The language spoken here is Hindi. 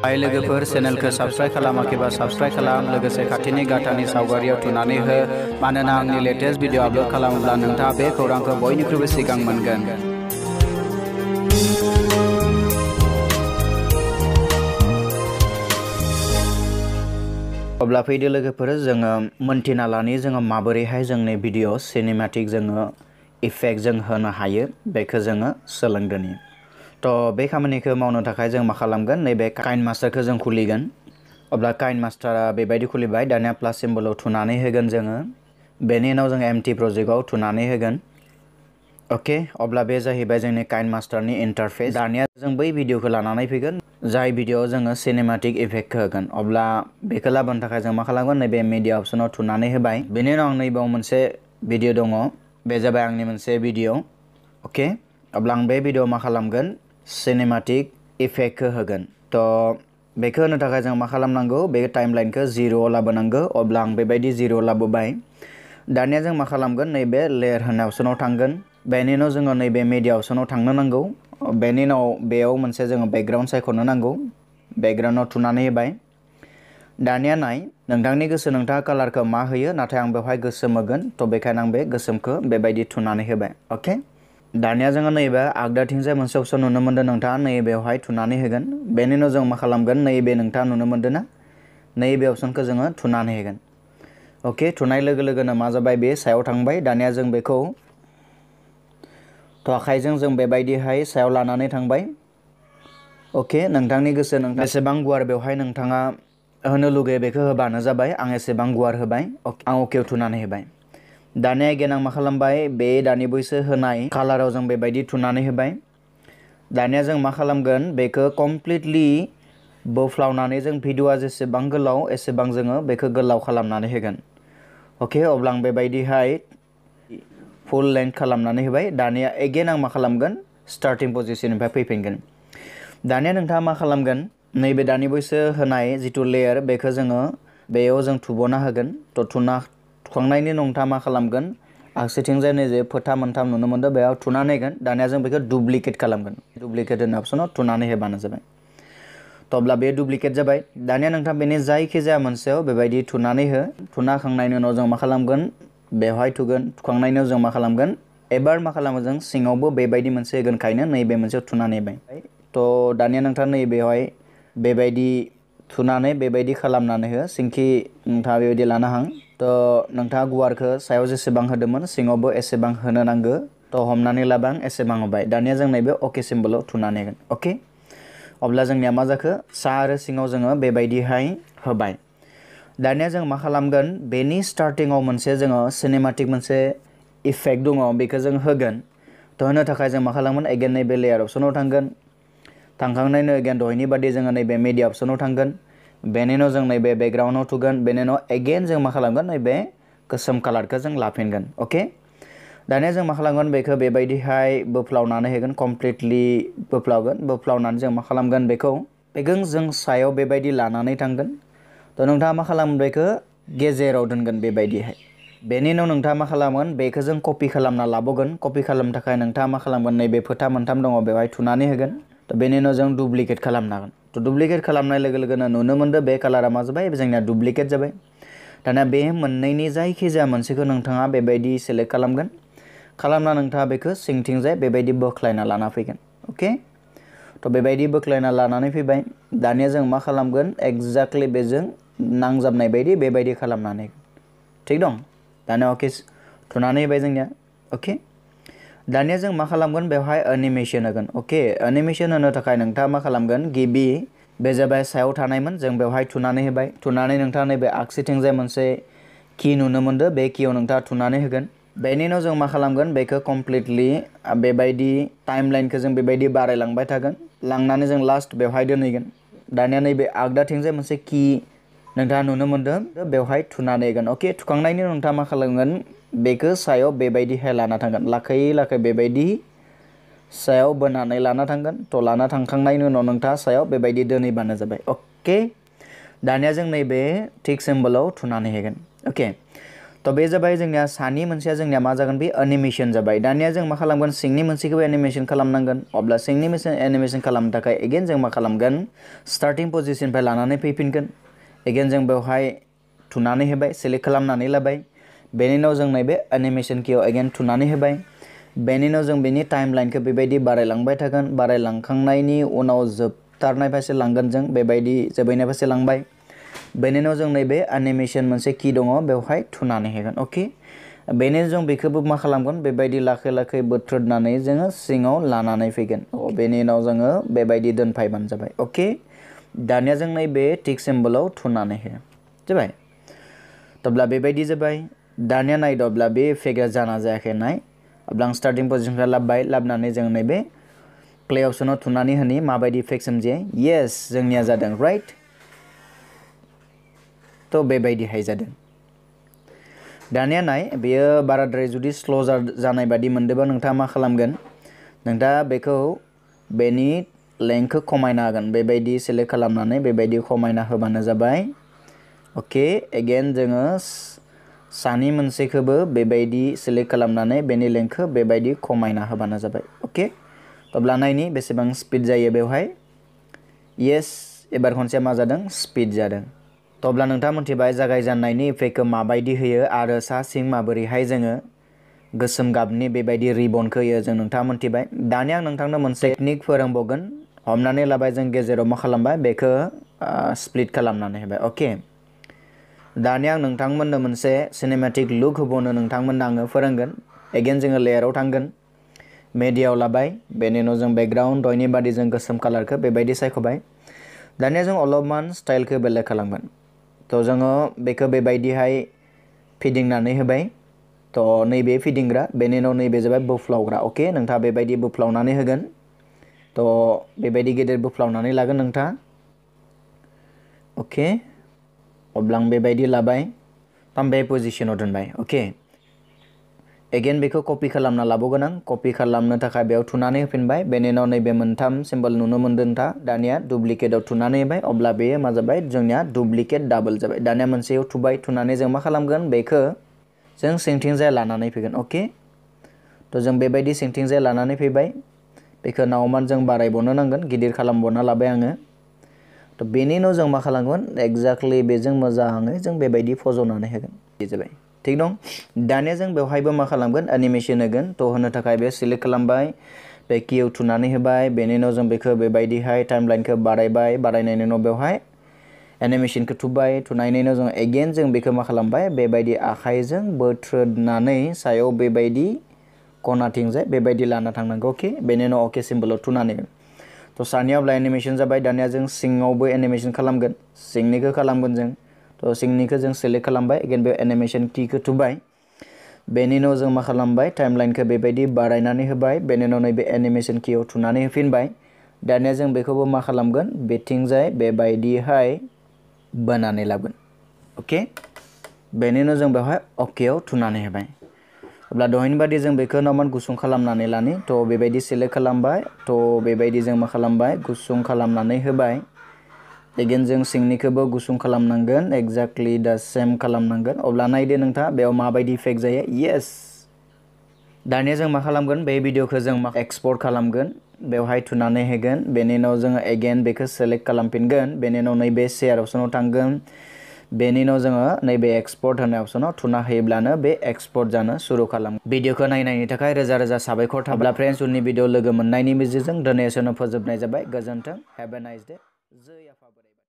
हाय लोगोफोर चेनेलखौ साबस्क्राइब खालामाखैबा साबस्क्राइब खालाम लोगोसे खाथिनि गाथानि सावगारियाव थुनानै हो मानोना आंनि लेटेस्ट भिडिअ आपलोड खालामोब्ला नोंथाङा बे खौरांखौ बयनिख्रुइबो सिगां मोनगोन। अब्ला फैदो लोगोफोर जोङो मोनथिना लानि जोङो माबोरैहाय जोंनि भिडिअ सिनेमेटिक जोङो इफेक्ट जों होनो हायो बेखौ जोङो सोलोंदोनि। तो बे खामानिखौ मावनो थाखाय जों मा खालामगोन नैबे काइनमास्टारखौ जों खुलिगोन। अब्ला काइनमास्टारा बेबायदि खुलिबाय दानिया प्लास सिम्बलाव थुनानै होगोन जोङो बेनि उनाव जों एमटी प्रोजेक्टआव थुनानै होगोन। ओके अब्ला बे जाहैबाय जोंनि काइनमास्टारनि इंटरफेस। दानिया जों बै भिडिअखौ लानानै फैगोन जाय भिडिअआव जोङो सिनेमेटिक इफेक्ट होगोन। अब्ला बेखौ लाबोनो थाखाय जों मा खालामगोन नैबे मीडिया अपशनाव थुनानै होबाय। बेनि उनाव आं नैबेयाव मोनसे भिडिअ दङ बे जाबाय आंनि मोनसे भिडिअ। ओके अब्ला आं बे भिडिअआव मा खालामगोन सिनेमेटिक इफेक्टखौ होगोन। तो बेखौ होनो थाखाय जों मा खालामनांगौ बे टाइमलाइनखौ 0 लाबोनांगौ। अब्ला आं बेबायदि 0 लाबोबाय। दानिया जों मा खालामगोन नैबे लेयार होननाय अपशनाव थांगोन। बेनि उनाव जोङो नैबे मीडिया अपशनाव थांनो नांगौ। बेनि उनाव बेयाव मोनसे जोङो बेकग्राउन्ड सायख'नो नांगौ। बेकग्राउन्डआव थुनानै होबाय। दानिया नाय नोंथांनि गोसो नोंथाङा कालारखौ मा होयो नाथाय आं बेवहाय गोसोम होगोन। तो बेखायनो आं बे गोसोमखौ बेबायदि थुनानै होबाय। ओके दानिया जोङो नैबे आगदाथिंजाय मोनसे अपशन नुनो मोनदों नोंथाङा नैबेयावहाय थुनानै होगोन। बेनि उनाव जों मा खालामगोन नैबे नोंथाङा नुनो मोनदों ना नैबे अपशनखौ जोङो थुनानै होगोन। ओके थुनाय लोगो लोगोनो मा जाबाय बे सायाव थांबाय। दानिया जों बेखौ तो आखाइजों जों बेबायदिहाय सायाव लानानै थांबाय। ओके नोंथांनि गोसो नोंथाङा बेसेबां गुवार बेवहाय नोंथाङा होनो लुगैयो बेखौ होबानो जाबाय। आं एसेबां गुवार होबाय। आं अकेआव थुनानै होबाय। दानिया एगेन आं मा खालामबाय बे दानि बैसो होनाय कालाराव जों बेबायदि थुनानै होबाय। दानिया जों मा खालामगोन बेखौ कमप्लिटलि बोफ्लावनानै जों भिडिअआ जेसेबां गोलाव एसेबां जोङो बेखौ गोलाव खालामनानै होगोन। ओके अब्ला आं बेबायदिहाय फुल लेंथ खालामनानै होबाय। दानिया एगेन आं मा खालामगोन स्टार्टिं पजिशननिफ्राय फैफिनगोन। दानिया नोंथाङा मा खालामगोन नैबे दानि बैसो होनाय जिथु लेयार बेखौ जोङो बेयाव जों थुबावना होगोन। तो थुखांनायनि उनाव नोंथाङा मा खालामगोन आगसिथिंजाय नैजे फोथा मोनथाम नुनो मोनदों बेयाव थुनानै होगोन। दानिया जों बेखौ डुप्लिकेट खालामगोन। डुप्लिकेट होननाय अपशनाव थुनानै होबानो जाबाय। तो अब्ला बे डुप्लिकेट जाबाय। दानिया नोंथाङा बेनि जायखिजाया मोनसेयाव बेबायदि थुनानै हो। थुना होखांनायनि उनाव जों मा खालामगोन बेवहाय थुगोन। थुखांनायनि उनाव जों मा खालामगोन एबार मा खालामो जों सिङावबो बेबायदि मोनसे होगोनखायनो नैबे मोनसेयाव थुनानै होबाय। तो दानिया नोंथाङा नैबेवहाय बेबायदि थुनानै बेबायदि खालामनानै हो सिंखि नोंथाङा बेबायदि लानो हां। तो नोंथाङा गुवारखौ सायाव जेसेबां होदोंमोन सिङावबो एसेबां होनो नांगौ। तो हमनानै लाबाय आं एसेबां होबाय। दानिया जों नैबे अके सिम्बलाव थुनानै होगोन। ओके अब्ला जोंनिया मा जाखो सा आरो सिङाव जोङो बेबायदिहाय होबाय। दानिया जों मा खालामगोन बेनि स्टार्टिङाव मोनसे जोङो सिनेमेटिक मोनसे इफेक्ट दङ बेखौ जों होगोन। तो होनो थाखाय जों मा खालामगोन एगेन नैबे लेयार अपशनाव थांगोन। थांखांनायनि उनाव एगेन दहायनि बादि जोङो नैबे मीडिया अपशनाव थांगोन। बेनि उनाव जों नैबे बेकग्राउन्डआव थुगोन। बेनि उनाव एगेन जों मा खालामगोन नैबे गोसोम कालारखौ जों लाफिनगोन। ओके दानिया जों मा खालामगोन बेखौ बेबायदिहाय बोफ्लावनानै होगोन कमप्लिटलि बोफ्लावगोन। बोफ्लावनानै जों मा खालामगोन बेखौ जों सायाव बेबायदि लानानै थांगोन। तो नोंथाङा मा खालामगोन बेखौ गेजेराव दोनगोन बेबायदिहाय। बेनि उनाव नोंथाङा मा खालामगोन बेखौ जों कपि खालामना लाबोगोन। कपि खालामनो थाखाय नोंथाङा मा खालामगोन नैबे फोथा मोनथाम दङ बेवहाय थुनानै होगोन। तो बेनि उनाव जों डुप्लिकेट खालामनो हागोन। तो डुप्लिकेट खालामनाय लोगो लोगोनो नुनो मोनदों बे कालारा मा जाबाय जोंनिया डुप्लिकेट जाबाय। दानिया बे मोननैनि जायखिजाया मोनसेखौ नोंथाङा बेबायदि सेलेक्ट खालामगोन। खालामना नोंथाङा बेखौ सिंथिंजाय बेबायदि बोख्लायना लाना फैगोन। ओके तो बेबायदि बोख्लायना लानानै फैबाय। दानिया जों मा खालामगोन एक्जेक्टलि बेजों नांजाबनाय बायदि बेबायदि खालामनानै थिग दं। दानिया अके थुनानै होबाय जोंनिया। ओके दानिया जों मा खालामगोन बेवहाय एनिमेशन होगोन। ओके एनिमेशन होनो थाखाय नोंथाङा मा खालामगोन गिबि बे जाबाय सायाव थानायमोन जों बेवहाय थुनानै होबाय। थुनानै नोंथाङा नैबे आगसिथिंजाय मोनसे की नुनो मोनदों बे कीयाव नोंथाङा थुनानै होगोन। बेनि उनाव जों मा खालामगोन बेखौ कमप्लिटलि बेबायदि टाइमलाइनखौ जों बेबायदि बारायलांबाय थागोन। लांनानै जों लास्ट बेवहाय दोनहैगोन। दानिया नैबे आगदाथिंजाय मोनसे की नोंथाङा नुनो मोनदों बेवहाय थुनानै होगोन। ओके थुखांनायनि उनाव नोंथाङा मा खालामगोन बेखौ सायाव बेबायदिहाय लाना थांगोन। लाखै लाखै बेबायदि सायाव बोनानै लाना थांगोन। तो लाना थांखांनायनि उनाव नोंथाङा सायाव बेबायदि दोनहैबानो जाबाय। ओके दानिया जों नैबे थिक सिम्बलाव थुनानै होगोन। ओके तो बे जाबाय जोंनिया सानि मोनसेया जोंनिया मा जागोन बे एनिमेशन जाबाय दानिया जों मा खालामगोन सिंनि मोनसेखौबो एनिमेशन खालामनांगोन अब्ला सिंनि मोनसे एनिमेशन खालामनो थाखाय एगेन जों मा खालामगोन स्टार्टिं पोजिशननिफ्राय लानानै फैफिनगोन एगेन जों बेवहाय थुनानै होबाय सेलेक्ट खालामनानै लाबाय बेनि उनाव जों नैबे एनिमेशन कीआव एगेन थुनानै होबाय बेनि उनाव जों बेनि टाइमलाइनखौ बेबायदि बारायलांबाय थागोन बारायलांखांनायनि उनाव जोबथारनाय फारसे लांगोन जों बेबायदि जोबैनाय फारसे लांबाय बेनि उनाव जों नैबे एनिमेशन मोनसे की दङ बेवहाय थुनानै होगोन अके बेनि जों बेखौबो मा खालामगोन बेबायदि लाखै लाखै बोथ्रोदनानै जोङो सिङाव लानानै फैगोन बेनि उनाव जोङो बेबायदि दोनफायबानो जाबाय अके दानिया जों नैबे टिक सिम्बलाव थुनानै हो जाबाय तब्ला बेबायदि जाबाय दानिया नायदब्ला बे इफेक्टआ जाना जायाखै नाय अब्ला आं स्टार्टिं पोजिशननिफ्राय लाबबाय लाबनानै जों नैबे प्ले अप्शनाव थुनानै होनि माबायदि इफेक्ट सोमजियो येस जोंनिया जादों राइट तो बेबायदिहाय जादों दानिया नाय बेयो बाराद्राय जुदि स्ल' जानाय बादि मोनदोंबा नोंथाङा मा खालामगोन नोंथाङा बेखौ बेनि लेंथखौ खमायना होगोन बेबायदि सेलेक्ट खालामनानै बेबायदि खमायना होबानो जाबाय अके एगेन जोङो सानि मोनसेखौबो बेबायदि सेलेक्ट खालामनानै बेनि लेंथखौ बेबायदि खमायना होबानो जाबाय अके अब्ला नायनि बेसेबां स्पिड जायो बेवहाय येस एबार खनसे मा जादों स्पिड जादों अब्ला नोंथाङा मिथिबाय जागायजेननायनि इफेक्टखौ माबायदि होयो आरो सा सिं माबोरैहाय जोङो गोसोम गाबनि बेबायदि रिबनखौ होयो जों नोंथाङा मिथिबाय दानिया आं नोंथांनो मोनसे टेकनिक फोरोंबावगोन हमनानै लाबाय जों गेजेराव मा खालामबाय बेखौ स्प्लिट खालामनानै होबाय अके दानिया आं नोंथांमोननो मोनसे सिनेमेटिक लुक होबावनो नोंथांमोननो आङो फोरोंगोन एगेन जोङो लेयाराव थांगोन मेडियाव लाबाय बेनि उनाव जों बेकग्राउन्ड दयनि बादि जों गोसोम कालारखौ बेबायदि सायख'बाय दानिया जों अलपमान स्टाइलखौ बेलेग खालामगोन तो जोङो बेखौ बेबायदिहाय फिदिंनानै होबाय तो नैबे फिदिंग्रा बेनि उनाव नैबे जाबाय बोफ्लावग्रा अके नोंथाङा बेबायदि बोफ्लावनानै होगोन तो बेबायदि गेदेर बोफ्लावनानै लागोन नोंथाङा अके अब्ला आं बेबायदि लाबाय आं बे पोजिशनाव दोनबाय अके एगेन बेखौ कपि खालामना लाबोगोन आं कपि खालामनो थाखाय बेयाव थुनानै होफिनबाय बेनि उनाव नैबे मोनथाम सिम्बल नुनो मोनदों नोंथाङा दानिया डुप्लिकेटआव थुनानै होबाय अब्ला बेयो मा जाबाय जोंनिया डुप्लिकेट डाबल जाबाय दानिया मोनसेयाव थुबाय थुनानै जों मा खालामगोन बेखौ जों सिंथिंजाय लानानै फैगोन अके तो जों बेबायदि सिंथिंजाय लानानै फैबाय बेखौ नावमान जों बारायबावनो नांगोन गिदिर खालामबावना लाबाय आङो तो बेनि उनाव जों मा खालामगोन एक्जेक्टलि बेजों मोजाङै जों बेबायदि फज'नानै होगोन बे जाबाय ठीक दं दानिया जों बेवहायबो मा खालामगोन एनिमेशन होगोन तो होनो थाखाय बे सिलेक्ट खालामबाय बे कीआव थुनानै होबाय बेनि उनाव जों बेखौ बेबायदिहाय टाइमलाइनखौ बारायबाय बारायनायनि उनाव बेवहाय एनिमेशनखौ थुबाय थुनायनि उनाव जों एगेन जों बेखौ मा खालामबाय बेबायदि आखाइजों बोथ्रोदनानै सायाव बेबायदि खनाथिंजाय बेबायदि लाना थांनांगौ अके बेनि उनाव अके सिम्बलाव थुनानै तो सानियाव एनिमेशन जाबाय दानिया जों सिङावबो एनिमेशन खालामगोन सिंनिखौ खालामगोन जों तो सिंनिखौ जों सेलेक्ट खालामबाय एगेन बे एनिमेशन कीखौ थुबाय बेनि उनाव जों मा खालामबाय टाइमलाइनखौ बेबायदि बारायनानै होबाय बेनि उनाव नैबे एनिमेशन कीआव थुनानै होफिनबाय दानिया जों बेखौबो मा खालामगोन बेथिंजाय बेबायदिहाय बनानै लागोन अके बेनि उनाव जों बेवहाय अकेआव थुनानै होबाय अब्ला दहायनि बादि जों बेखौ नावमान गुसुं खालामनानै लानि तो बेबायदि सेलेक्ट खालामबाय तो बेबायदि जों मा खालामबाय गुसुं खालामनानै होबाय एगेन जों सिंनिखौबो गुसुं खालामनांगोन एक्जेक्टलि दा सेम खालामनांगोन अब्ला नायदो नोंथाङा बेयाव माबायदि इफेक्ट जायो येस दानिया जों मा खालामगोन बे भिडिअखौ जों मा एक्सपर्ट खालामगोन बेवहाय थुनानै होगोन बेनि उनाव जोङो एगेन बेखौ सेलेक्ट खालामफिनगोन बेनि उनाव नैबे शेयार अपसनाव थांगोन बेनि उनाव जोङो नैबे एक्सपर्ट होनाय अपसनाव थुना होयोब्लानो बे एक्सपर्ट जानो सुरु खालामो भिडिअखौ नायनायनि थाखाय रोजा रोजा साबायखर थाब्ला फ्रेन्ड्स उननि भिडिअ लोगो मोननायनि मिजिंजों दिनै एसेयावनो फोजोबनाय जाबाय गोजोन्थों हेभ ए नाइस डे जै आफा बोराइ